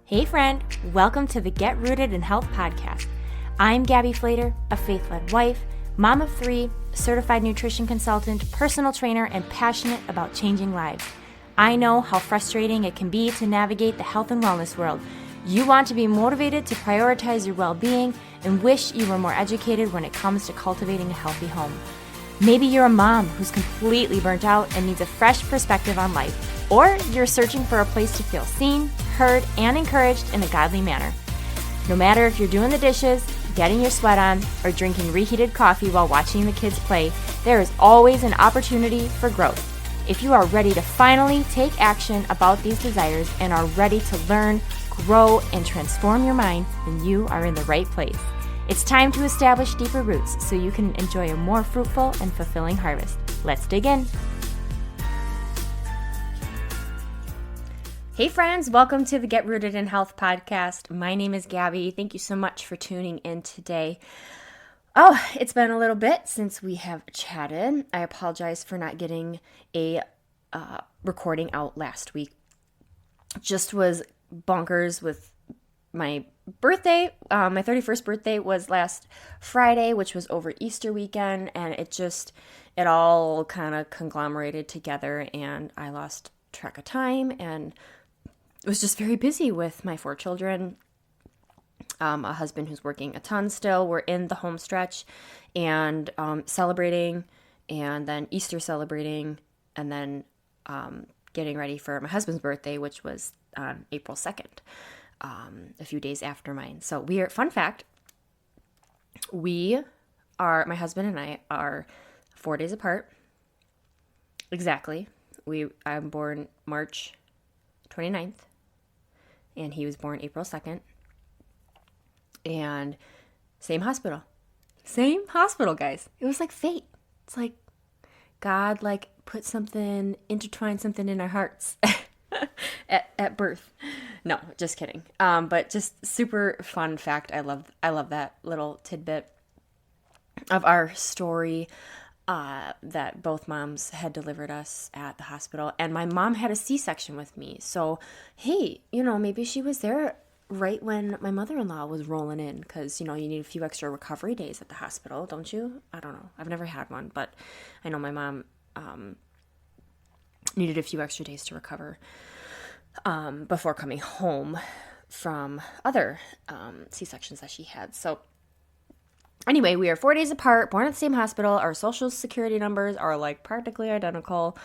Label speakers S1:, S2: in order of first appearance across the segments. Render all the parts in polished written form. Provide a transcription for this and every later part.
S1: Hey friend, welcome to the Get Rooted in Health podcast. I'm Gabby Flater, a faith-led wife, mom of 3, certified nutrition consultant, personal trainer, and passionate about changing lives. I know how frustrating it can be to navigate the health and wellness world. You want to be motivated to prioritize your well-being and wish you were more educated when it comes to cultivating a healthy home. Maybe you're a mom who's completely burnt out and needs a fresh perspective on life, or you're searching for a place to feel seen, heard, and encouraged in a godly manner. No matter if you're doing the dishes, getting your sweat on, or drinking reheated coffee while watching the kids play, there is always an opportunity for growth. If you are ready to finally take action about these desires and are ready to learn, grow, and transform your mind, then you are in the right place. It's time to establish deeper roots so you can enjoy a more fruitful and fulfilling harvest. Let's dig in. Hey friends, welcome to the Get Rooted in Health podcast. My name is Gabby. Thank you so much for tuning in today. Oh, it's been a little bit since we have chatted. I apologize for not getting a recording out last week. Just was bonkers with my birthday. My 31st birthday was last Friday, which was over Easter weekend, and it all kind of conglomerated together, and I lost track of time and was just very busy with my 4 children, a husband who's working a ton still. We're in the home stretch and celebrating, and then Easter celebrating, and then getting ready for my husband's birthday, which was on April 2nd. A few days after mine. So fun fact, my husband and I are 4 days apart. Exactly. I'm born March 29th, and he was born April 2nd. And same hospital, guys. It was like fate. It's like God, intertwined something in our hearts at birth. No, just kidding. But just super fun fact. I love that little tidbit of our story, that both moms had delivered us at the hospital, and my mom had a C-section with me. So, hey, maybe she was there right when my mother-in-law was rolling in, because, you need a few extra recovery days at the hospital, don't you? I don't know. I've never had one, but I know my mom needed a few extra days to recover before coming home from other C-sections that she had. So anyway, we are 4 days apart, born at the same hospital. Our social security numbers are like practically identical.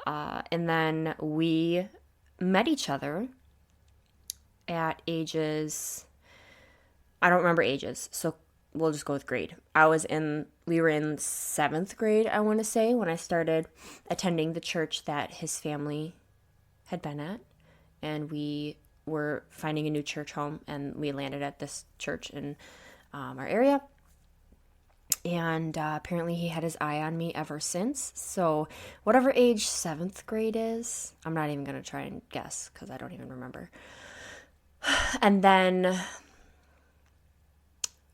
S1: And then we met each other at ages, I don't remember ages, so we'll just go with grade. We were in 7th grade, I want to say, when I started attending the church that his family had been at. And we were finding a new church home, and we landed at this church in our area. And apparently he had his eye on me ever since. So whatever age 7th grade is, I'm not even going to try and guess because I don't even remember. And then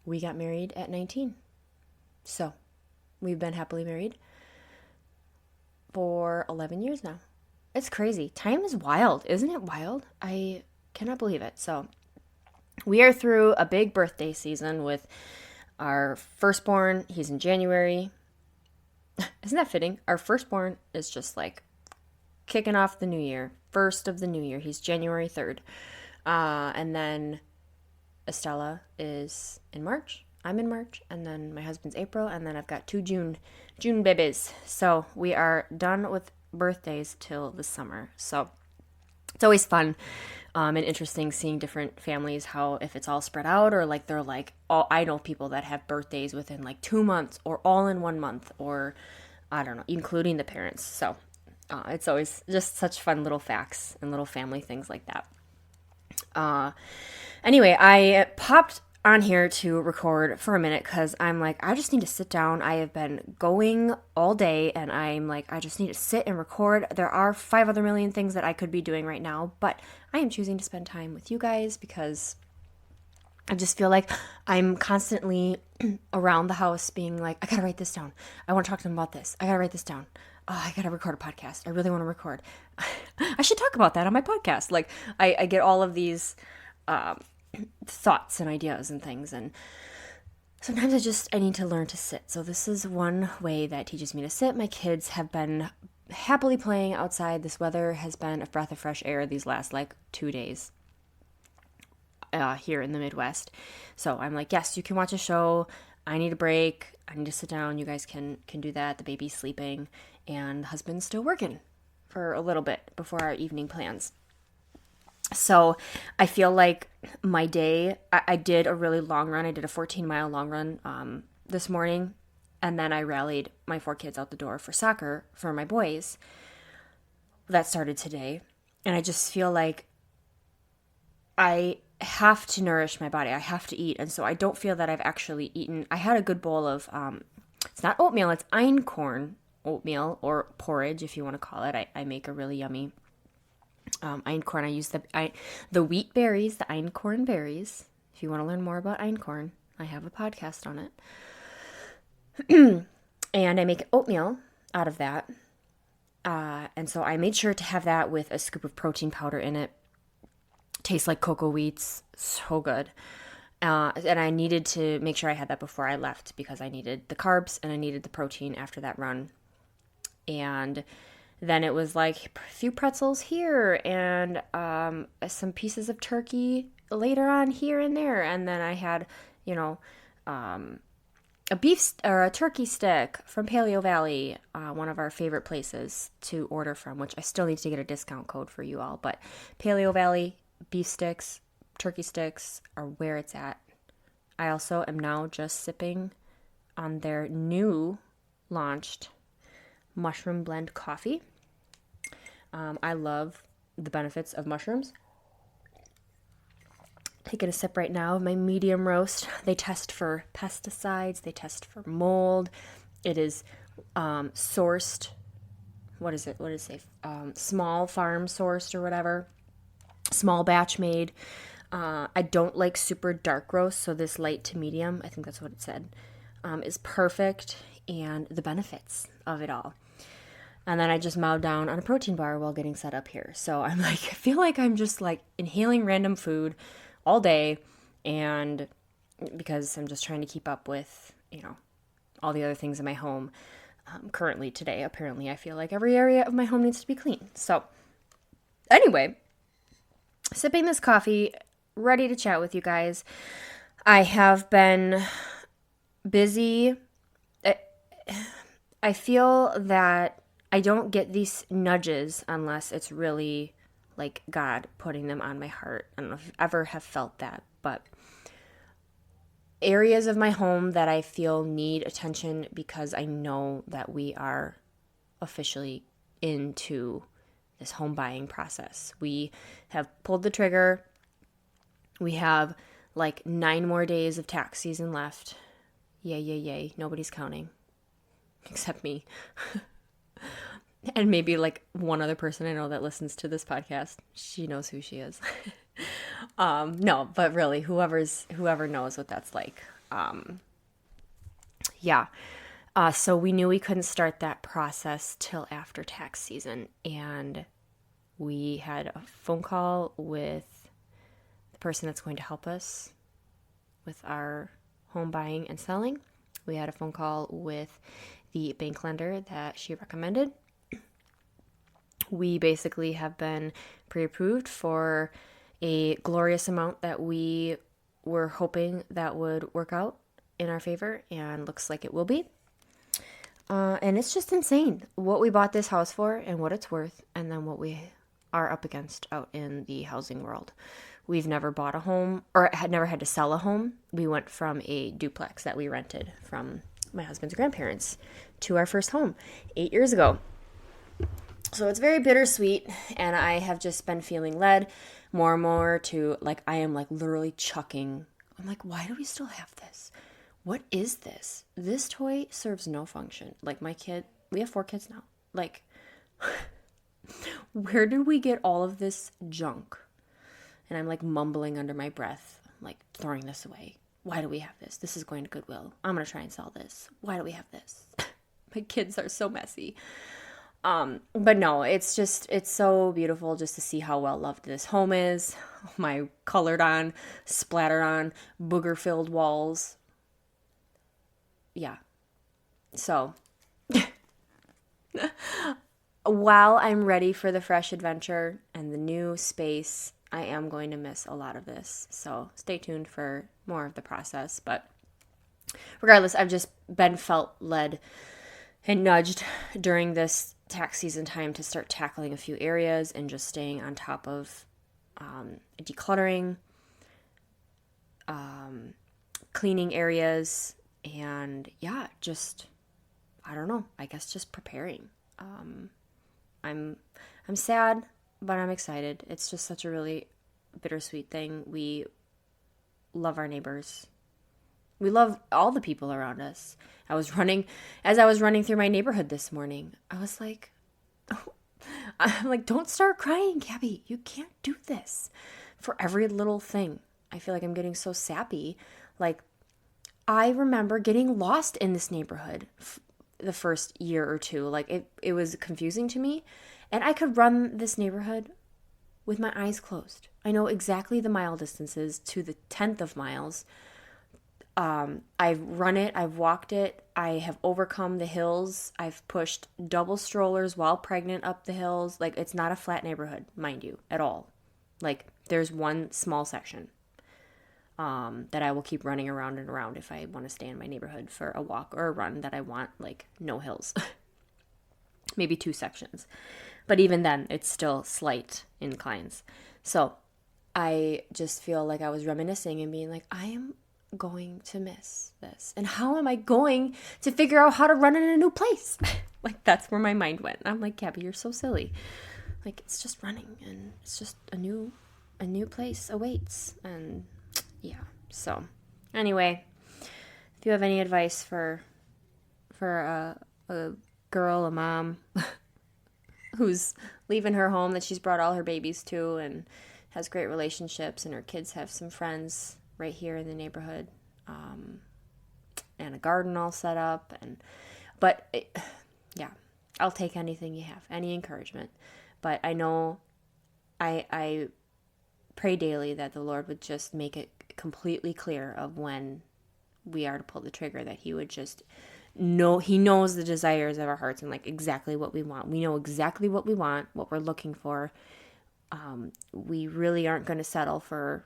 S1: we got married at 19. So we've been happily married for 11 years now. It's crazy. Time is wild. Isn't it wild? I cannot believe it. So we are through a big birthday season with our firstborn. He's in January. Isn't that fitting? Our firstborn is just like kicking off the new year. First of the new year. He's January 3rd. And then Estella is in March. I'm in March. And then my husband's April. And then I've got 2 June babies. So we are done with birthdays till the summer. So it's always fun and interesting seeing different families, how if it's all spread out, or like they're like I know people that have birthdays within like 2 months or all in 1 month, or I don't know, including the parents. So it's always just such fun little facts and little family things like that. Anyway, I popped on here to record for a minute because I'm like, I just need to sit down. I have been going all day, and I'm like, I just need to sit and record. There are 5 other million things that I could be doing right now, but I am choosing to spend time with you guys because I just feel like I'm constantly around the house being like, I gotta write this down. I want to talk to them about this. I gotta write this down. Oh, I gotta record a podcast. I really want to record. I should talk about that on my podcast. Like, I get all of these thoughts and ideas and things. And sometimes I need to learn to sit. So this is one way that teaches me to sit. My kids have been happily playing outside. This weather has been a breath of fresh air these last 2 days here in the Midwest. So I'm like, yes, you can watch a show. I need a break. I need to sit down. You guys can do that. The baby's sleeping and the husband's still working for a little bit before our evening plans. So I feel like my day, I did a really long run. I did a 14-mile long run this morning. And then I rallied my 4 kids out the door for soccer for my boys. That started today. And I just feel like I have to nourish my body. I have to eat. And so I don't feel that I've actually eaten. I had a good bowl of, it's not oatmeal, it's einkorn oatmeal or porridge, if you want to call it. I make a really yummy einkorn. I use the wheat berries, the einkorn berries. If you want to learn more about einkorn, I have a podcast on it. And I make oatmeal out of that. And so I made sure to have that with a scoop of protein powder in it. Tastes like cocoa wheats. So good. And I needed to make sure I had that before I left because I needed the carbs and I needed the protein after that run. And then it was like a few pretzels here and some pieces of turkey later on here and there. And then I had, a beef or a turkey stick from Paleo Valley, one of our favorite places to order from, which I still need to get a discount code for you all. But Paleo Valley beef sticks, turkey sticks are where it's at. I also am now just sipping on their new launched mushroom blend coffee. I love the benefits of mushrooms. Taking a sip right now of my medium roast. They test for pesticides. They test for mold. It is sourced. What is it? What does it say? Small farm sourced or whatever. Small batch made. I don't like super dark roast, so this light to medium, I think that's what it said, is perfect, and the benefits of it all. And then I just mowed down on a protein bar while getting set up here. So I'm like, I feel like I'm just like inhaling random food all day, and because I'm just trying to keep up with, all the other things in my home currently today. Apparently, I feel like every area of my home needs to be clean. So anyway, sipping this coffee, ready to chat with you guys. I have been busy. I feel that I don't get these nudges unless it's really like God putting them on my heart. I don't know if you ever have felt that, but areas of my home that I feel need attention because I know that we are officially into this home buying process. We have pulled the trigger. We have 9 more days of tax season left. Yay, yay, yay. Nobody's counting except me. And maybe one other person I know that listens to this podcast. She knows who she is. No, but really, whoever knows what that's like. Yeah. So we knew we couldn't start that process till after tax season. And we had a phone call with the person that's going to help us with our home buying and selling. We had a phone call with the bank lender that she recommended. We basically have been pre-approved for a glorious amount that we were hoping that would work out in our favor, and looks like it will be. And it's just insane what we bought this house for and what it's worth, and then what we are up against out in the housing world. We've never bought a home, or had never had to sell a home. We went from a duplex that we rented from my husband's grandparents to our first home 8 years ago. So it's very bittersweet, and I have just been feeling led more and more to, I am literally chucking. I'm like, why do we still have this? What is this? This toy serves no function. My kid, we have 4 kids now. Where did we get all of this junk? And I'm mumbling under my breath, throwing this away. Why do we have this? This is going to Goodwill. I'm going to try and sell this. Why do we have this? My kids are so messy. But no, it's so beautiful just to see how well loved this home is. My colored on, splattered on, booger filled walls. Yeah. So while I'm ready for the fresh adventure and the new space, I am going to miss a lot of this. So stay tuned for more of the process. But regardless, I've just been felt led and nudged during this tax season time to start tackling a few areas and just staying on top of decluttering, cleaning areas, and yeah, just, I don't know, I guess just preparing. I'm sad, but I'm excited. It's just such a really bittersweet thing. We love our neighbors. We love all the people around us. As I was running through my neighborhood this morning, I was like, I'm like, don't start crying, Gabby. You can't do this for every little thing. I feel like I'm getting so sappy. Like, I remember getting lost in this neighborhood the first year or two. Like, it was confusing to me. And I could run this neighborhood with my eyes closed. I know exactly the mile distances to the 10th of miles. I've run it, I've walked it, I have overcome the hills, I've pushed double strollers while pregnant up the hills. Like, it's not a flat neighborhood, mind you, at all. Like, there's one small section that I will keep running around and around if I want to stay in my neighborhood for a walk or a run that I want, like, no hills. Maybe 2 sections. But even then, it's still slight inclines. So I just feel like I was reminiscing and being like, I am going to miss this. And how am I going to figure out how to run in a new place? Like, that's where my mind went. I'm like, Gabby, you're so silly. Like, it's just running, and it's just a new place awaits. And yeah. So anyway, if you have any advice for a girl, a mom who's leaving her home that she's brought all her babies to and has great relationships, and her kids have some friends right here in the neighborhood, and a garden all set up, yeah, I'll take anything you have, any encouragement. But I know I pray daily that the Lord would just make it completely clear of when we are to pull the trigger, that he would just know, he knows the desires of our hearts and like exactly what we want. We know exactly what we want, what we're looking for. We really aren't going to settle for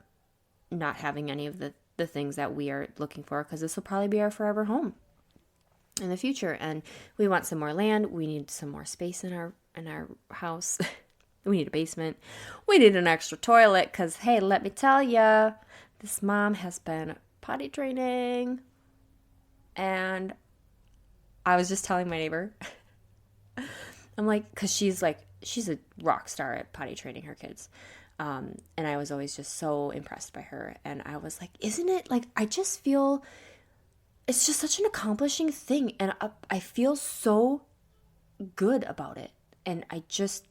S1: not having any of the things that we are looking for, because this will probably be our forever home in the future. And we want some more land. We need some more space in our house. We need a basement. We need an extra toilet, because hey, let me tell ya, this mom has been potty training. And I was just telling my neighbor, I'm like, because she's a rock star at potty training her kids. And I was always just so impressed by her. And I was like, isn't it, like, I just feel it's just such an accomplishing thing. And I feel so good about it. And I just,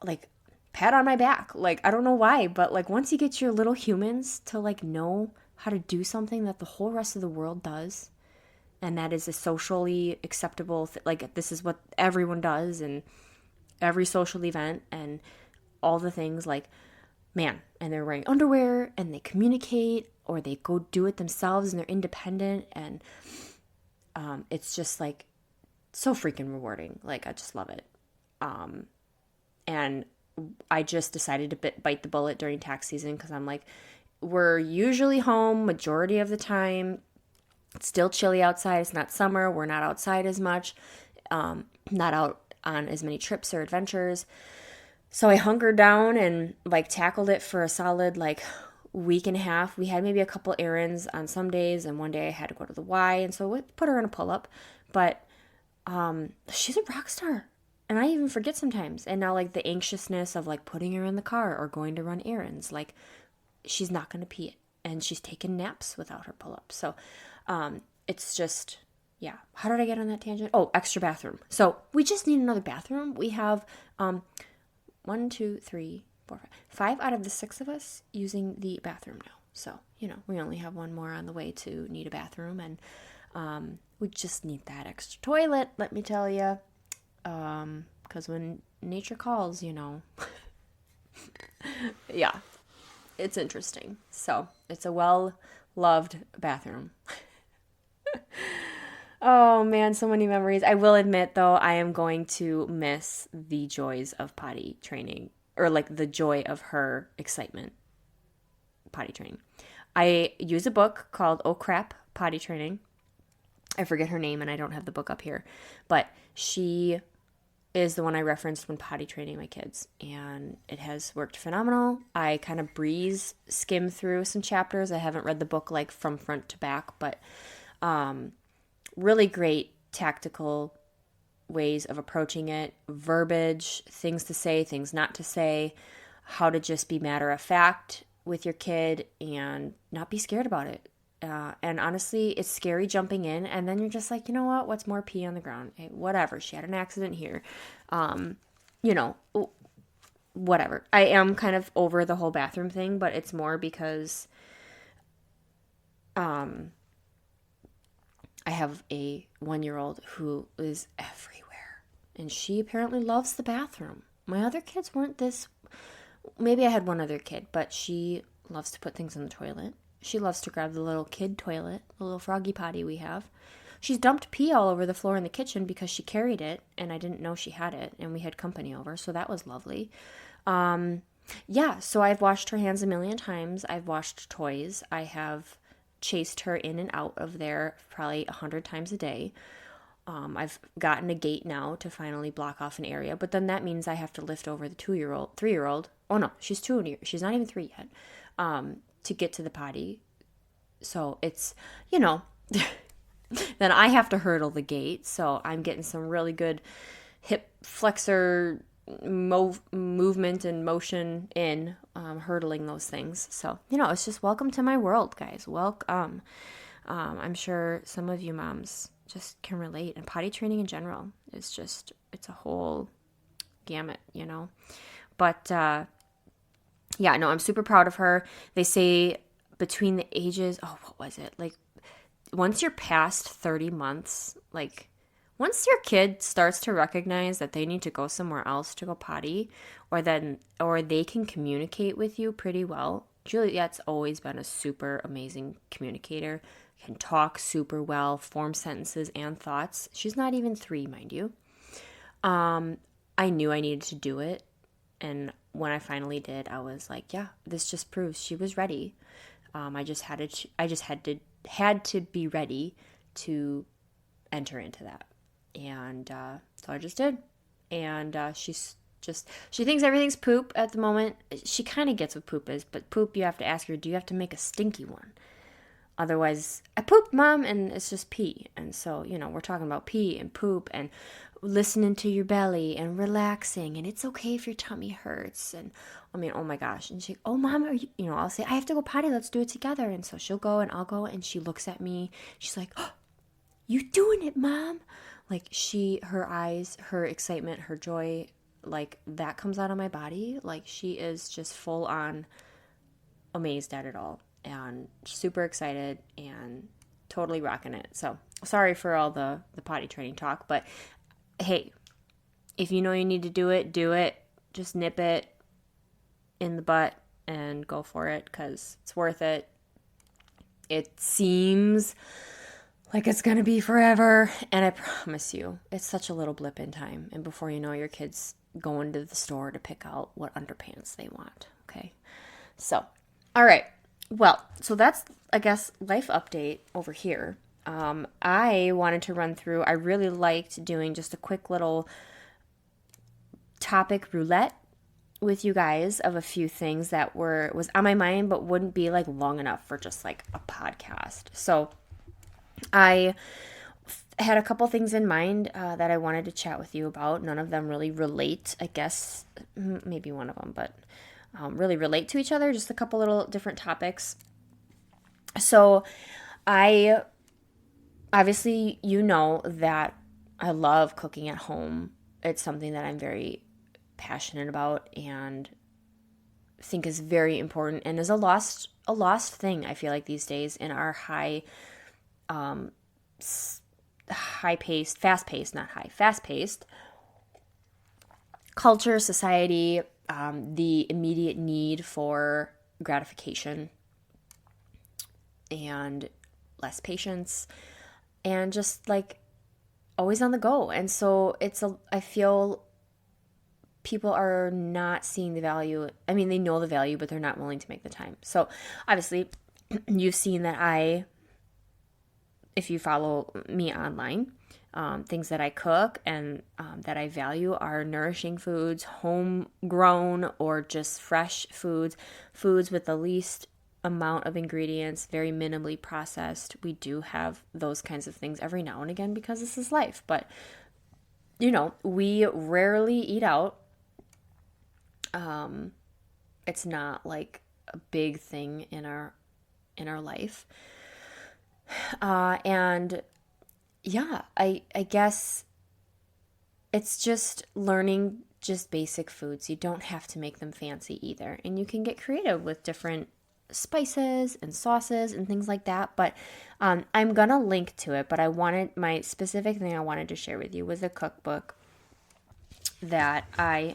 S1: like, pat on my back. Like, I don't know why, but, like, once you get your little humans to, like, know how to do something that the whole rest of the world does, and that is a socially acceptable, like, this is what everyone does, and every social event, and all the things, like, man, and they're wearing underwear, and they communicate, or they go do it themselves, and they're independent, and it's just, like, so freaking rewarding. Like, I just love it. And I just decided to bite the bullet during tax season, because I'm like, we're usually home majority of the time. It's still chilly outside. It's not summer. We're not outside as much, not out on as many trips or adventures. So I hunkered down and, like, tackled it for a solid, like, week and a half. We had maybe a couple errands on some days, and one day I had to go to the Y, and so we put her in a pull-up. But she's a rock star, and I even forget sometimes. And now, like, the anxiousness of, like, putting her in the car or going to run errands, like, she's not going to pee it, and she's taken naps without her pull-up. So it's just, yeah. How did I get on that tangent? Oh, extra bathroom. So we just need another bathroom. We have 1, 2, 3, 4, 5 out of the 6 of us using the bathroom now. So, we only have one more on the way to need a bathroom, and we just need that extra toilet, let me tell you. because when nature calls, yeah, it's interesting. So it's a well-loved bathroom. Oh man, so many memories. I will admit though, I am going to miss the joys of potty training, or like the joy of her excitement potty training. I use a book called Oh Crap Potty Training. I forget her name and I don't have the book up here, but she is the one I referenced when potty training my kids, and it has worked phenomenal. I kind of skim through some chapters. I haven't read the book like from front to back, but really great tactical ways of approaching it, verbiage, things to say, things not to say, how to just be matter of fact with your kid and not be scared about it. And honestly, it's scary jumping in, and then you're just like, you know what? What's more pee on the ground? Hey, whatever. She had an accident here. Whatever. I am kind of over the whole bathroom thing, but it's more because I have a 1-year-old who is everywhere, and she apparently loves the bathroom. My other kids weren't this. Maybe I had one other kid, but she loves to put things in the toilet. She loves to grab the little kid toilet, the little froggy potty we have. She's dumped pee all over the floor in the kitchen because she carried it, and I didn't know she had it, and we had company over, so that was lovely. So I've washed her hands a million times. I've washed toys. I have chased her in and out of there probably 100 times a day. I've gotten a gate now to finally block off an area, but then that means I have to lift over the 3-year-old. Oh no, she's 2. She's not even 3 yet. To get to the potty. So it's, then I have to hurdle the gate. So I'm getting some really good hip flexor movement and motion in hurdling those things. So, it's just welcome to my world, guys. Welcome. I'm sure some of you moms just can relate. And potty training in general is just, it's a whole gamut, But, I'm super proud of her. They say between the ages, what was it? Like, once you're past 30 months, like, once your kid starts to recognize that they need to go somewhere else to go potty, or they can communicate with you pretty well. Juliet's always been a super amazing communicator, can talk super well, form sentences and thoughts. She's not even 3, mind you. I knew I needed to do it. And when I finally did, I was like, yeah, this just proves she was ready. I just had to be ready to enter into that. And so I just did. And she thinks everything's poop at the moment. She kind of gets what poop is, but poop, you have to ask her, do you have to make a stinky one? Otherwise, I pooped, Mom, and it's just pee. And so, we're talking about pee and poop and listening to your belly and relaxing. And it's okay if your tummy hurts. And oh my gosh. And she, oh, Mom, are you, I'll say, I have to go potty. Let's do it together. And so she'll go and I'll go. And she looks at me. She's like, oh, you doing it, Mom? Like her eyes, her excitement, her joy, like that comes out of my body. Like she is just full on amazed at it all. And super excited and totally rocking it. So sorry for all the potty training talk, but hey, if you know you need to do it, do it. Just nip it in the butt and go for it because it's worth it. It seems like it's going to be forever, and I promise you, it's such a little blip in time. And before you know, your kid's going to the store to pick out what underpants they want, okay? So, all right. Well, so that's, I guess, life update over here. I wanted to run through, I really liked doing just a quick little topic roulette with you guys of a few things that was on my mind, but wouldn't be like long enough for just like a podcast. So I had a couple things in mind that I wanted to chat with you about. None of them really relate, I guess, maybe one of them, but really relate to each other, just a couple little different topics. So obviously, that I love cooking at home. It's something that I'm very passionate about and think is very important and is a lost thing, I feel like, these days in our fast-paced culture, society, the immediate need for gratification and less patience, and just like always on the go. And so I feel people are not seeing the value. I mean, they know the value, but they're not willing to make the time. So obviously, you've seen that if you follow me online, things that I cook and that I value are nourishing foods, homegrown or just fresh foods, foods with the least amount of ingredients, very minimally processed. We do have those kinds of things every now and again because this is life. But, we rarely eat out. It's not like a big thing in our life. And yeah, I guess it's just learning just basic foods. You don't have to make them fancy either. And you can get creative with different spices and sauces and things like that. But I'm going to link to it. But my specific thing I wanted to share with you was a cookbook that I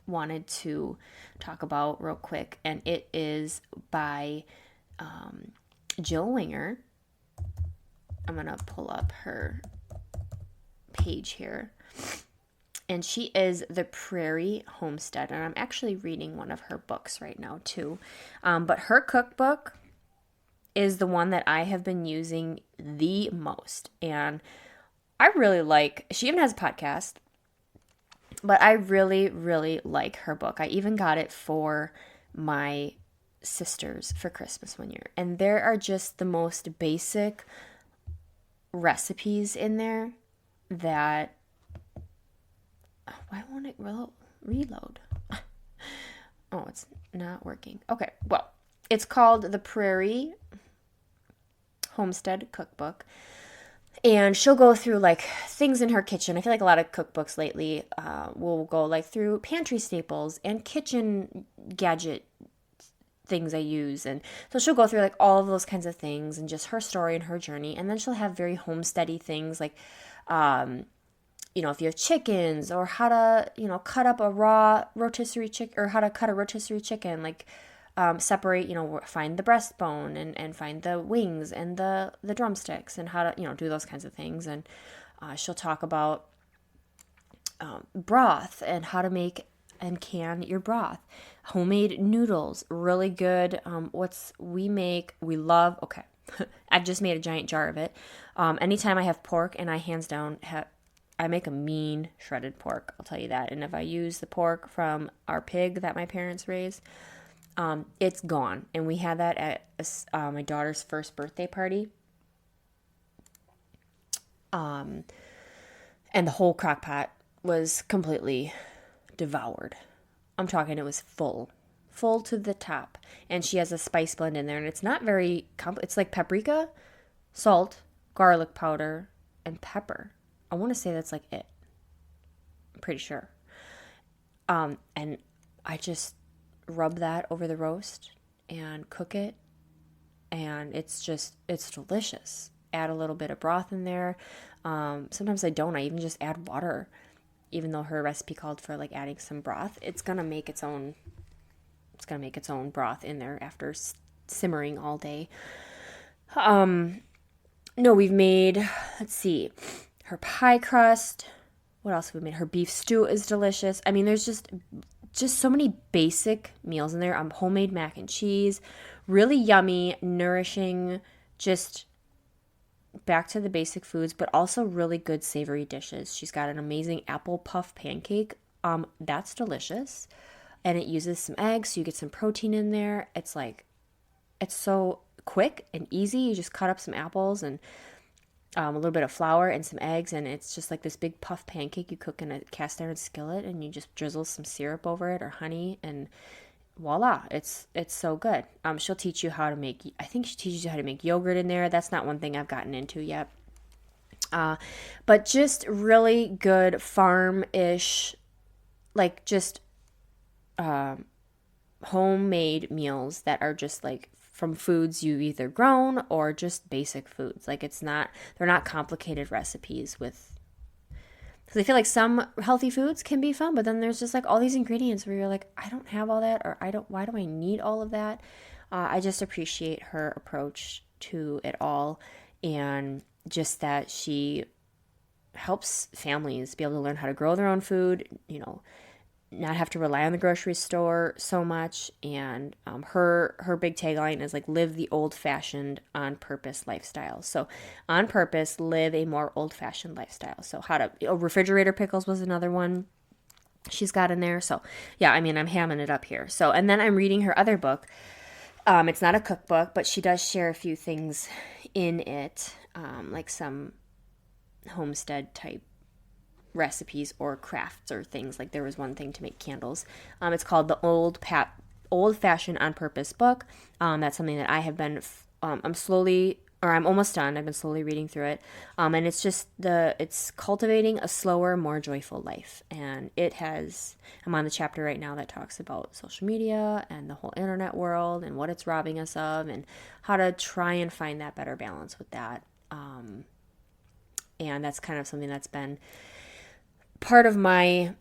S1: wanted to talk about real quick. And it is by Jill Winger. I'm going to pull up her page here. And she is the Prairie Homestead. And I'm actually reading one of her books right now too. But her cookbook is the one that I have been using the most. And I really she even has a podcast. But I really, really like her book. I even got it for my sisters for Christmas one year. And there are just the most basic recipes in there that why won't it reload? Oh, it's not working. Okay, well, it's called the Prairie Homestead Cookbook, and she'll go through like things in her kitchen. I feel like a lot of cookbooks lately will go like through pantry staples and kitchen gadget things I use. And so she'll go through like all of those kinds of things and just her story and her journey. And then she'll have very homesteady things like, if you have chickens or how to, cut up a raw rotisserie chicken or how to cut a rotisserie chicken, like separate, find the breastbone and find the wings and the drumsticks and how to, do those kinds of things. And she'll talk about broth and how to make and can your broth. Homemade noodles, really good. We love, okay, I've just made a giant jar of it. Anytime I have pork, and I hands down I make a mean shredded pork, I'll tell you that. And if I use the pork from our pig that my parents raised, it's gone. And we had that at my daughter's first birthday party. And the whole crock pot was completely devoured. I'm talking, it was full to the top. And she has a spice blend in there, and it's not very it's like paprika, salt, garlic powder, and pepper. I want to say that's like it. I'm pretty sure. And I just rub that over the roast and cook it, and it's delicious. Add a little bit of broth in there. Sometimes I don't. I even just add water. Even though her recipe called for like adding some broth, it's gonna make its own broth in there after simmering all day. No, we've made, let's see, her pie crust. What else have we made? Her beef stew is delicious. I mean, there's just so many basic meals in there. Homemade mac and cheese, really yummy, nourishing, just back to the basic foods, but also really good savory dishes. She's got an amazing apple puff pancake. That's delicious. And it uses some eggs, so you get some protein in there. It's so quick and easy. You just cut up some apples and a little bit of flour and some eggs, and it's just like this big puff pancake you cook in a cast iron skillet, and you just drizzle some syrup over it or honey, and voila, it's so good. She'll teach you how to make, I think she teaches you how to make yogurt in there. That's not one thing I've gotten into yet. But just really good farm-ish, like just homemade meals that are just like from foods you either grown or just basic foods. Like they're not complicated recipes with Because I feel like some healthy foods can be fun, but then there's just like all these ingredients where you're like, I don't have all that, or why do I need all of that? I just appreciate her approach to it all, and just that she helps families be able to learn how to grow their own food, not have to rely on the grocery store so much. And her big tagline is like, live the old-fashioned on-purpose lifestyle. So on purpose, live a more old-fashioned lifestyle. So refrigerator pickles was another one she's got in there. So yeah, I mean, I'm hamming it up here. So, and then I'm reading her other book. It's not a cookbook, but she does share a few things in it, like some homestead type recipes or crafts or things. Like there was one thing to make candles. It's called the Old Fashioned on Purpose book. That's something that I have been I'm almost done. I've been slowly reading through it. And it's cultivating a slower, more joyful life. And I'm on the chapter right now that talks about social media and the whole internet world and what it's robbing us of, and how to try and find that better balance with that. And that's kind of something that's been part of my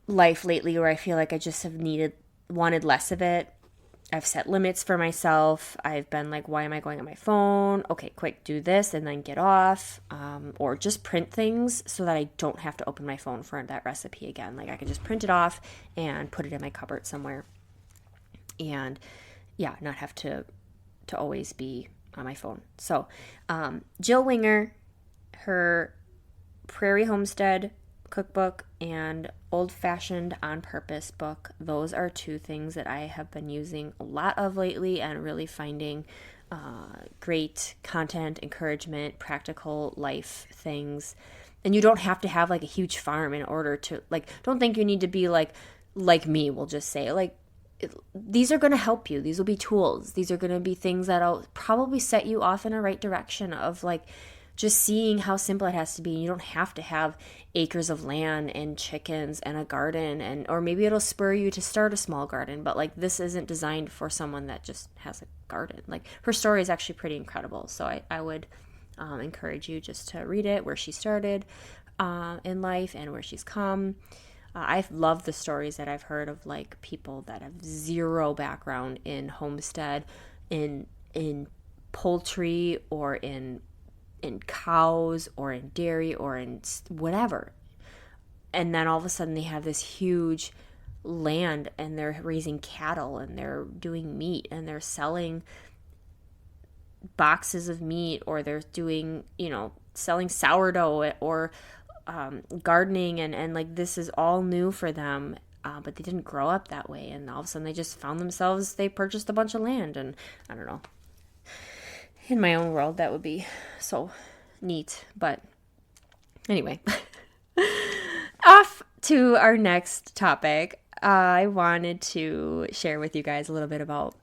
S1: life lately, where I feel like I just have wanted less of it. I've set limits for myself. I've been like, why am I going on my phone? Okay, quick, do this and then get off. Or just print things so that I don't have to open my phone for that recipe again. Like I can just print it off and put it in my cupboard somewhere. And yeah, not have to always be on my phone. So Jill Winger, her Prairie Homestead cookbook and Old Fashioned on Purpose book, those are two things that I have been using a lot of lately, and really finding great content, encouragement, practical life things. And you don't have to have like a huge farm in order to, like, don't think you need to be like me, we'll just say, like, these are going to help you. These will be tools. These are going to be things that'll probably set you off in a right direction of like just seeing how simple it has to be. You don't have to have acres of land and chickens and a garden, or maybe it'll spur you to start a small garden, but like this isn't designed for someone that just has a garden. Like her story is actually pretty incredible. So I would encourage you just to read it, where she started in life and where she's come. I've loved the stories that I've heard of like people that have zero background in homestead, in poultry, or in cows, or in dairy, or in whatever. And then all of a sudden they have this huge land and they're raising cattle and they're doing meat and they're selling boxes of meat, or they're doing, selling sourdough, or gardening, and like this is all new for them. But they didn't grow up that way. And all of a sudden they just found themselves, they purchased a bunch of land. And I don't know. In my own world, that would be so neat. But anyway, off to our next topic. I wanted to share with you guys a little bit about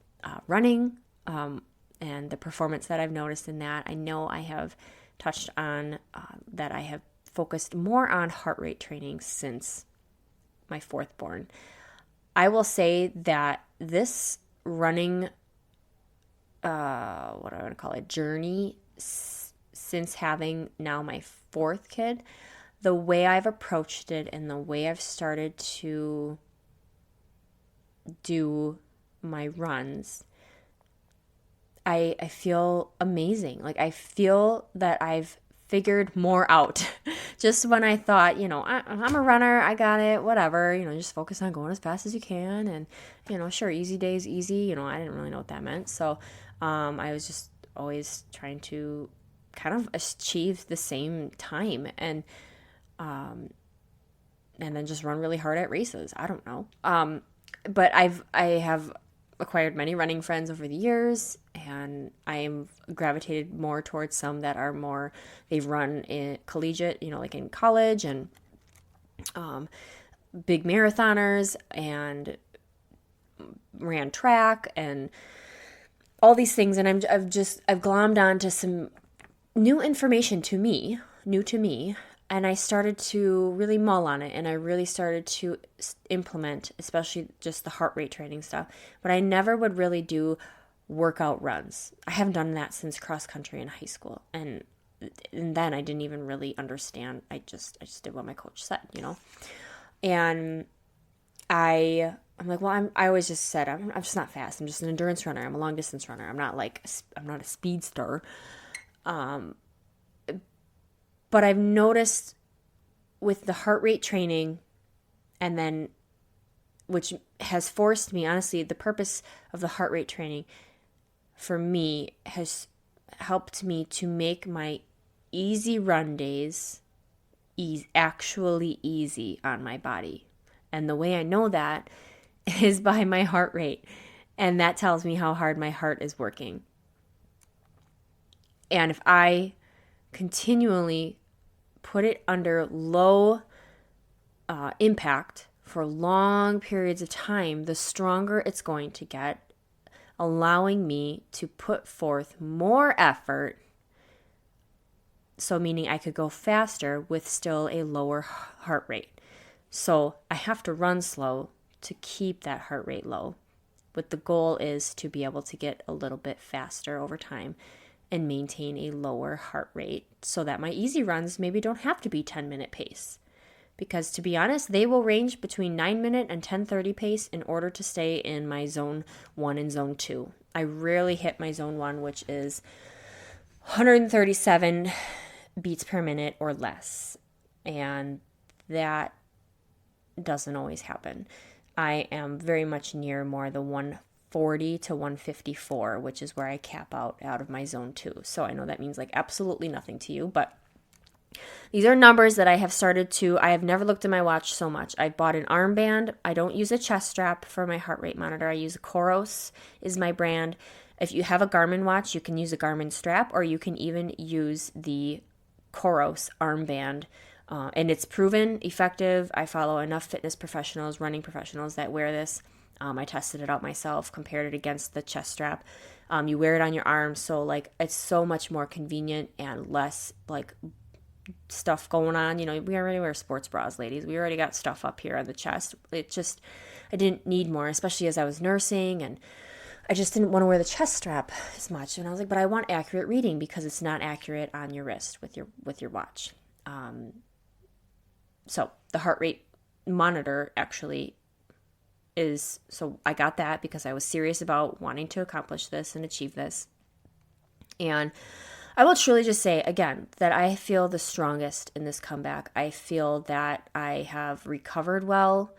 S1: running and the performance that I've noticed in that. I know I have touched on that I have focused more on heart rate training since my fourth born. I will say that this running what I want to call it, journey since having now my fourth kid, the way I've approached it and the way I've started to do my runs, I feel amazing. Like I feel that I've figured more out. Just when I thought, I'm a runner, I got it, whatever, just focus on going as fast as you can. And, sure, easy days, easy. I didn't really know what that meant. So I was just always trying to kind of achieve the same time and then just run really hard at races. I don't know. But I have acquired many running friends over the years, and I am gravitated more towards some that are more, they've run in collegiate, like in college, and big marathoners, and ran track and all these things. And I've glommed onto some new information new to me. And I started to really mull on it, and I really started to implement, especially just the heart rate training stuff. But I never would really do workout runs. I haven't done that since cross country in high school. And And then I didn't even really understand. I just did what my coach said, And I'm like, well, I always just said, I'm just not fast. I'm just an endurance runner. I'm a long distance runner. I'm not a speedster. But I've noticed with the heart rate training, and then, which has forced me, honestly, the purpose of the heart rate training for me has helped me to make my easy run days actually easy on my body. And the way I know that is by my heart rate. And that tells me how hard my heart is working. And if I continually put it under low impact for long periods of time, the stronger it's going to get, allowing me to put forth more effort. So meaning I could go faster with still a lower heart rate. So I have to run slow to keep that heart rate low. But the goal is to be able to get a little bit faster over time and maintain a lower heart rate so that my easy runs maybe don't have to be 10-minute pace. Because to be honest, they will range between 9-minute and 10:30 pace in order to stay in my zone 1 and zone 2. I rarely hit my zone 1, which is 137 beats per minute or less. And that doesn't always happen. I am very much near more the 140 to 154, which is where I cap out of my zone 2. So I know that means like absolutely nothing to you, but these are numbers that I have never looked at my watch so much. I bought an armband. I don't use a chest strap for my heart rate monitor. I use Coros is my brand. If you have a Garmin watch, you can use a Garmin strap, or you can even use the Coros armband. And it's proven effective. I follow enough fitness professionals, running professionals that wear this. I tested it out myself, compared it against the chest strap. You wear it on your arm, so like it's so much more convenient and less like stuff going on. We already wear sports bras, ladies. We already got stuff up here on the chest. I didn't need more, especially as I was nursing, and I just didn't want to wear the chest strap as much. And I was like, but I want accurate reading because it's not accurate on your wrist with your watch. So the heart rate monitor actually is, so I got that because I was serious about wanting to accomplish this and achieve this. And I will truly just say again that I feel the strongest in this comeback. I feel that I have recovered well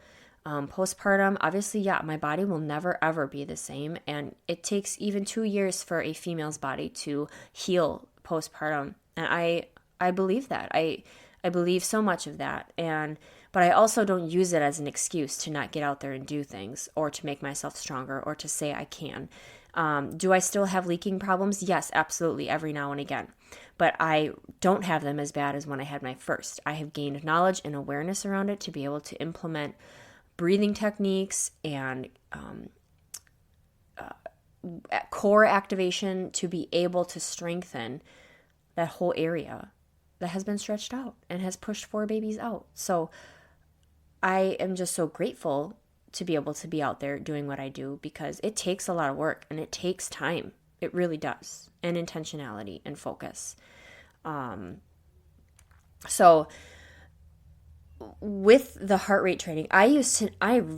S1: postpartum. Obviously, yeah, my body will never ever be the same. And it takes even 2 years for a female's body to heal postpartum. And I believe that. I believe so much of that. But I also don't use it as an excuse to not get out there and do things, or to make myself stronger, or to say I can. Do I still have leaking problems? Yes, absolutely, every now and again. But I don't have them as bad as when I had my first. I have gained knowledge and awareness around it to be able to implement breathing techniques and core activation to be able to strengthen that whole area that has been stretched out and has pushed 4 babies out. So I am just so grateful to be able to be out there doing what I do, because it takes a lot of work and it takes time. It really does. And intentionality and focus. So with the heart rate training, I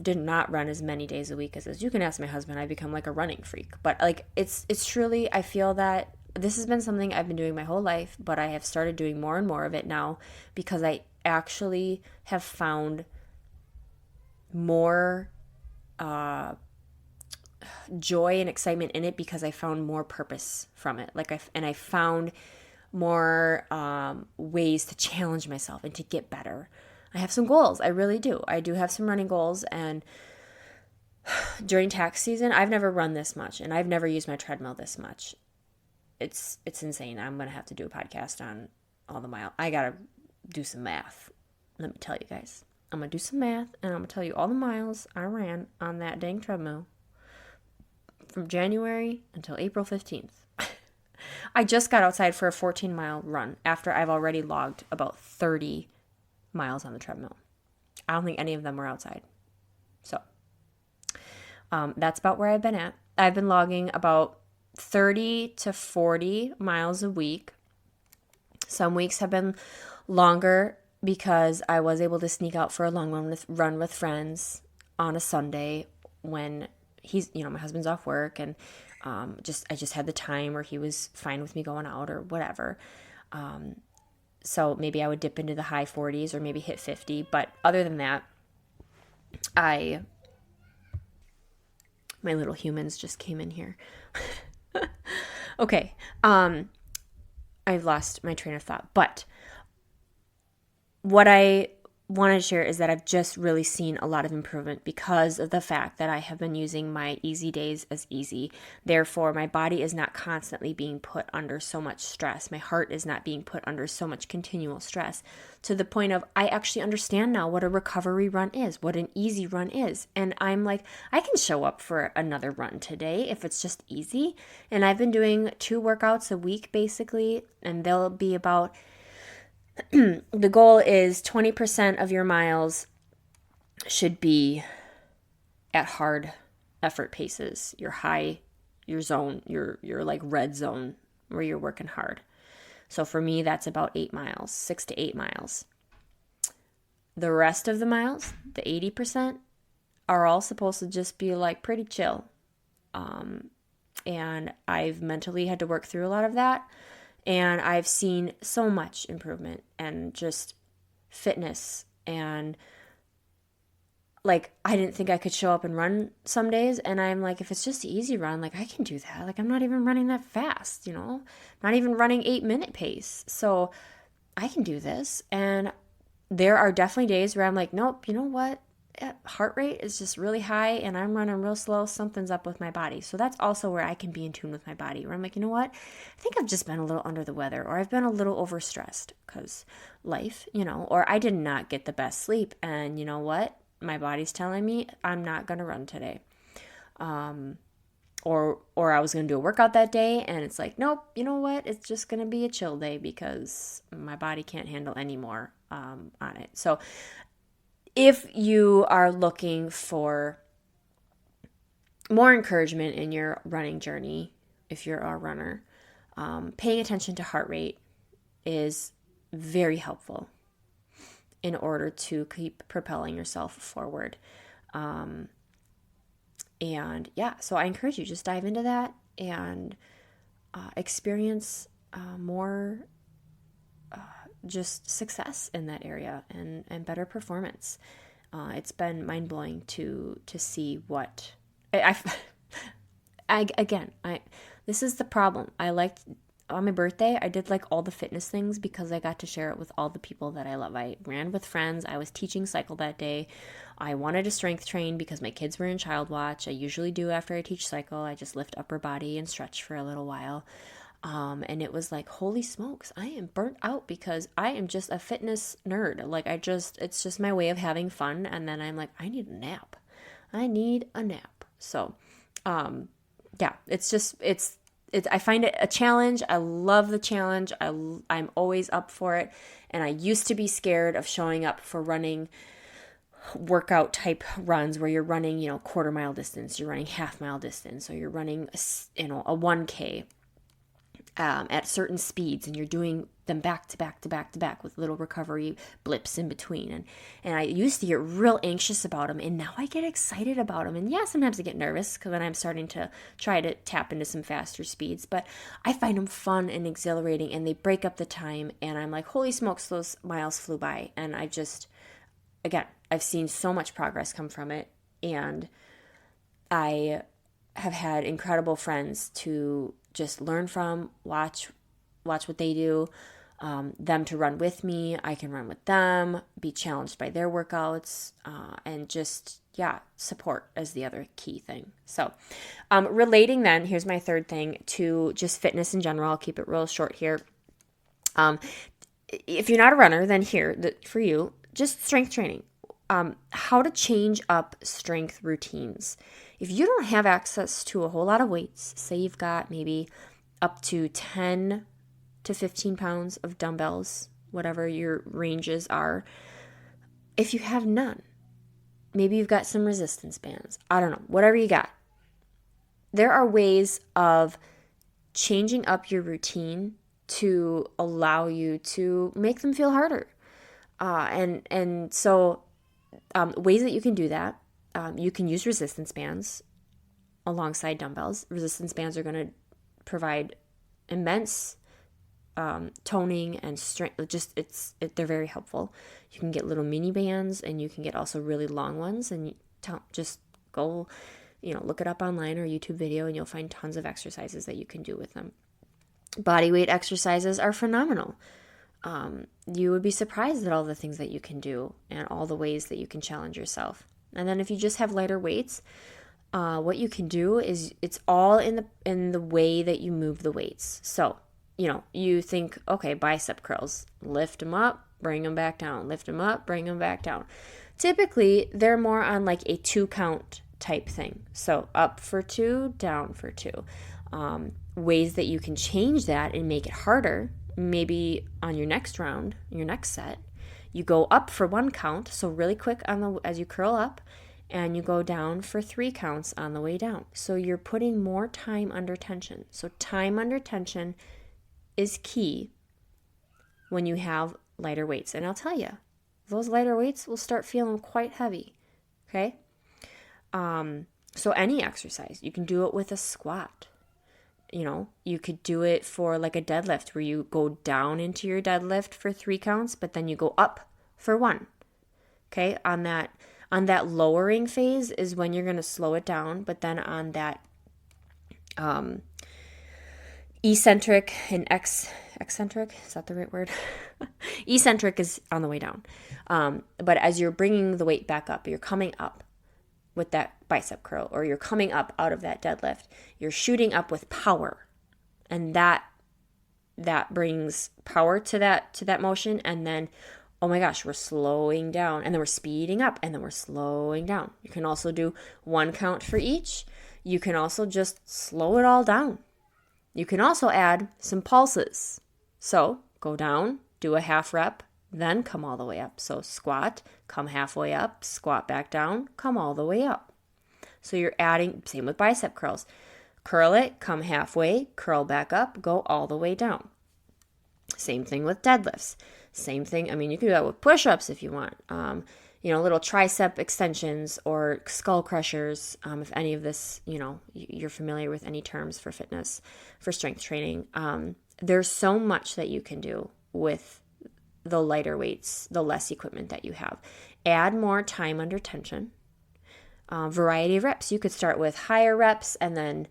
S1: did not run as many days a week as this. You can ask my husband. I become like a running freak, but like it's truly, I feel that this has been something I've been doing my whole life, but I have started doing more and more of it now because I actually have found more joy and excitement in it, because I found more purpose from it. I found more ways to challenge myself and to get better. I have some goals. I really do. I do have some running goals, and during tax season, I've never run this much, and I've never used my treadmill this much. It's insane. I'm going to have to do a podcast on all the miles. I got to do some math. Let me tell you guys. I'm going to do some math, and I'm going to tell you all the miles I ran on that dang treadmill from January until April 15th. I just got outside for a 14-mile run after I've already logged about 30 miles on the treadmill. I don't think any of them were outside. So that's about where I've been at. I've been logging about 30 to 40 miles a week Some weeks have been longer because I was able to sneak out for a long run with friends on a Sunday when my husband's off work, and I just had the time, or he was fine with me going out or whatever. So maybe I would dip into the high 40s or maybe hit 50. But other than that, my little humans just came in here. Okay. I've lost my train of thought. But what I wanted to share is that I've just really seen a lot of improvement because of the fact that I have been using my easy days as easy. Therefore, my body is not constantly being put under so much stress. My heart is not being put under so much continual stress, to the point of I actually understand now what a recovery run is, what an easy run is. And I'm like, I can show up for another run today if it's just easy. And I've been doing 2 workouts a week basically, and they'll be about the goal is 20% of your miles should be at hard effort paces, your zone, your like red zone where you're working hard. So for me, that's about 8 miles, 6 to 8 miles. The rest of the miles, the 80%, are all supposed to just be like pretty chill. And I've mentally had to work through a lot of that. And I've seen so much improvement and just fitness. And like, I didn't think I could show up and run some days. And I'm like, if it's just an easy run, like I can do that. Like I'm not even running that fast, not even running 8-minute pace. So I can do this. And there are definitely days where I'm like, nope, you know what? Heart rate is just really high and I'm running real slow. Something's up with my body. So that's also where I can be in tune with my body, where I'm like, you know what? I think I've just been a little under the weather, or I've been a little overstressed because life, or I did not get the best sleep. And you know what? My body's telling me I'm not going to run today. Or I was going to do a workout that day and it's like, nope, you know what? It's just going to be a chill day because my body can't handle any more on it. So if you are looking for more encouragement in your running journey, if you're a runner, paying attention to heart rate is very helpful in order to keep propelling yourself forward. And yeah, so I encourage you, just dive into that and experience more just success in that area and better performance. It's been mind-blowing to see what this is the problem. On my birthday, I did like all the fitness things because I got to share it with all the people that I love. I ran with friends. I was teaching cycle that day. I wanted to strength train because my kids were in child watch. I usually do after I teach cycle. I just lift upper body and stretch for a little while. And it was like, holy smokes, I am burnt out because I am just a fitness nerd. Like it's just my way of having fun. And then I'm like, I need a nap. So, yeah, I find it a challenge. I love the challenge. I'm always up for it. And I used to be scared of showing up for running workout type runs where you're running, 1/4 mile distance, you're running 1/2 mile distance, or you're running, a 1K. At certain speeds, and you're doing them back to back to back to back with little recovery blips in between. And I used to get real anxious about them, and now I get excited about them. And yeah, sometimes I get nervous because when I'm starting to try to tap into some faster speeds, but I find them fun and exhilarating, and they break up the time. And I'm like, holy smokes, those miles flew by. And I've seen so much progress come from it, and I have had incredible friends to just learn from, watch what they do, them to run with me. I can run with them, be challenged by their workouts, and just, support as the other key thing. So relating then, here's my third thing to just fitness in general. I'll keep it real short here. If you're not a runner, then for you, just strength training. How to change up strength routines. If you don't have access to a whole lot of weights, say you've got maybe up to 10 to 15 pounds of dumbbells, whatever your ranges are. If you have none, maybe you've got some resistance bands. I don't know, whatever you got. There are ways of changing up your routine to allow you to make them feel harder. So ways that you can do that, you can use resistance bands alongside dumbbells. Resistance bands are going to provide immense toning and strength. They're very helpful. You can get little mini bands, and you can get also really long ones, and just go, look it up online or YouTube video, and you'll find tons of exercises that you can do with them. Body weight exercises are phenomenal. You would be surprised at all the things that you can do and all the ways that you can challenge yourself. And then if you just have lighter weights, what you can do is it's all in the way that you move the weights. So, you think, okay, bicep curls, lift them up, bring them back down, lift them up, bring them back down. Typically, they're more on like a 2 count type thing. So up for 2, down for 2. Ways that you can change that and make it harder. Maybe on your next round, your next set, you go up for 1 count, so really quick as you curl up, and you go down for 3 counts on the way down. So you're putting more time under tension. So time under tension is key when you have lighter weights. And I'll tell you, those lighter weights will start feeling quite heavy, okay? So any exercise, you can do it with a squat. You could do it for like a deadlift where you go down into your deadlift for 3 counts, but then you go up for 1. Okay? On that lowering phase is when you're going to slow it down, but then on that eccentric and eccentric, is that the right word? Eccentric is on the way down. But as you're bringing the weight back up, you're coming up with that bicep curl, or you're coming up out of that deadlift, you're shooting up with power, and that brings power to that motion. And then, oh my gosh, we're slowing down, and then we're speeding up, and then we're slowing down. You can also do 1 count for each. You can also just slow it all down. You can also add some pulses. So go down, do a half rep, then come all the way up. So squat, come halfway up, squat back down, come all the way up. So you're adding, same with bicep curls. Curl it, come halfway, curl back up, go all the way down. Same thing with deadlifts. Same thing, you can do that with push-ups if you want. Little tricep extensions or skull crushers. If any of this, you're familiar with any terms for fitness, for strength training. There's so much that you can do with the lighter weights, the less equipment that you have. Add more time under tension. Variety of reps. You could start with higher reps and then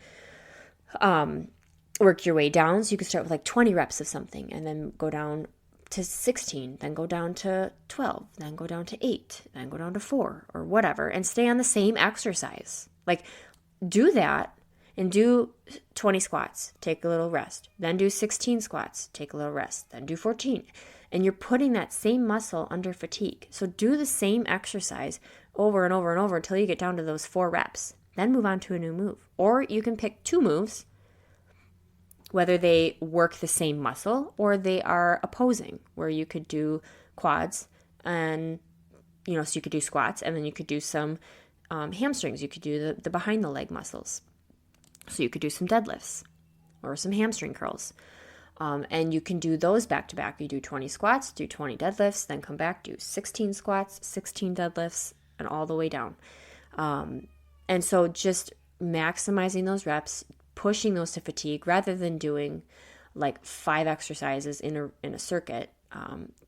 S1: work your way down. So you could start with like 20 reps of something and then go down to 16, then go down to 12, then go down to 8, then go down to 4 or whatever, and stay on the same exercise. Like, do that and do 20 squats, take a little rest, then do 16 squats, take a little rest, then do 14. And you're putting that same muscle under fatigue. So do the same exercise over and over and over until you get down to those 4 reps. Then move on to a new move. Or you can pick 2 moves, whether they work the same muscle or they are opposing, where you could do quads and, so you could do squats, and then you could do some hamstrings. You could do the behind the leg muscles. So you could do some deadlifts or some hamstring curls. And you can do those back to back. You do 20 squats, do 20 deadlifts, then come back, do 16 squats, 16 deadlifts, and all the way down. And so just maximizing those reps, pushing those to fatigue, rather than doing like 5 exercises in a circuit.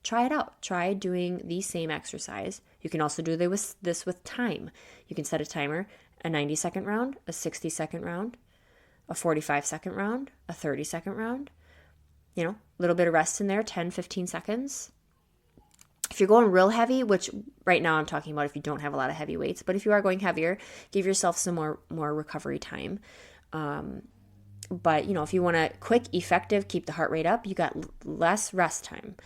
S1: Try it out. Try doing the same exercise. You can also do this with time. You can set a timer, a 90-second round, a 60-second round, a 45-second round, a 30-second round. A little bit of rest in there, 10, 15 seconds. If you're going real heavy, which right now I'm talking about if you don't have a lot of heavy weights, but if you are going heavier, give yourself some more recovery time. But, if you want to quick, effective, keep the heart rate up, you got less rest time.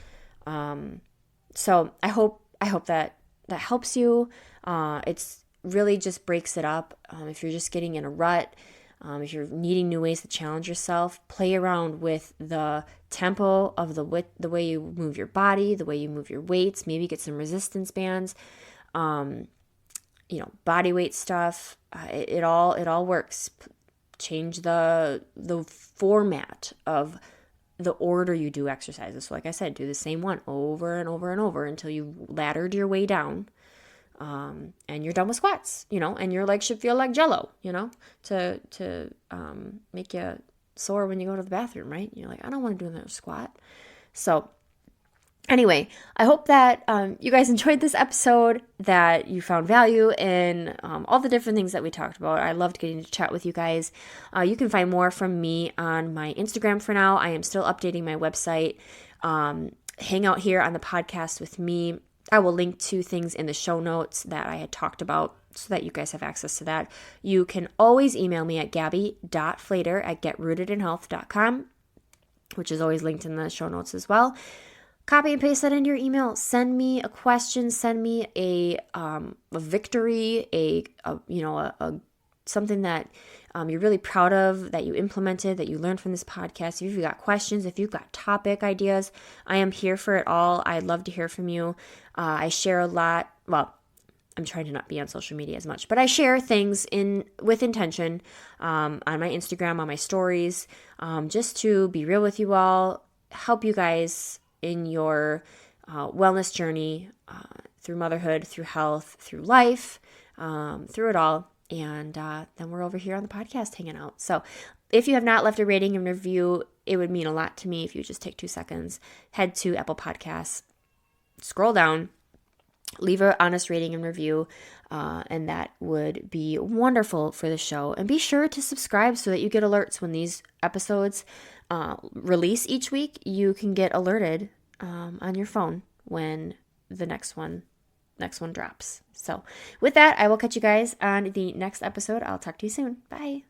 S1: So I hope that helps you. It's really just breaks it up. If you're just getting in a rut, if you're needing new ways to challenge yourself, play around with the tempo of the way you move your body, the way you move your weights, maybe get some resistance bands, body weight stuff. It all works. Change the format of the order you do exercises. So like I said, do the same one over and over and over until you laddered your way down. And you're done with squats, and your legs should feel like jello, to make you sore when you go to the bathroom, right? You're like, I don't want to do another squat. So anyway, I hope that you guys enjoyed this episode, that you found value in all the different things that we talked about. I loved getting to chat with you guys. You can find more from me on my Instagram for now. I am still updating my website. Hang out here on the podcast with me. I will link to things in the show notes that I had talked about so that you guys have access to that. You can always email me at gabby.flater@getrootedinhealth.com, which is always linked in the show notes as well. Copy and paste that into your email. Send me a question. Send me a victory, something that you're really proud of, that you implemented, that you learned from this podcast. If you've got questions, if you've got topic ideas, I am here for it all. I'd love to hear from you. I share a lot. Well, I'm trying to not be on social media as much, but I share things with intention on my Instagram, on my stories, just to be real with you all, help you guys in your wellness journey, through motherhood, through health, through life, through it all. And then we're over here on the podcast hanging out. So if you have not left a rating and review, it would mean a lot to me if you just take 2 seconds, head to Apple Podcasts, scroll down, leave an honest rating and review, and that would be wonderful for the show. And be sure to subscribe so that you get alerts when these episodes release each week. You can get alerted on your phone when the next one drops. So with that, I will catch you guys on the next episode. I'll talk to you soon. Bye.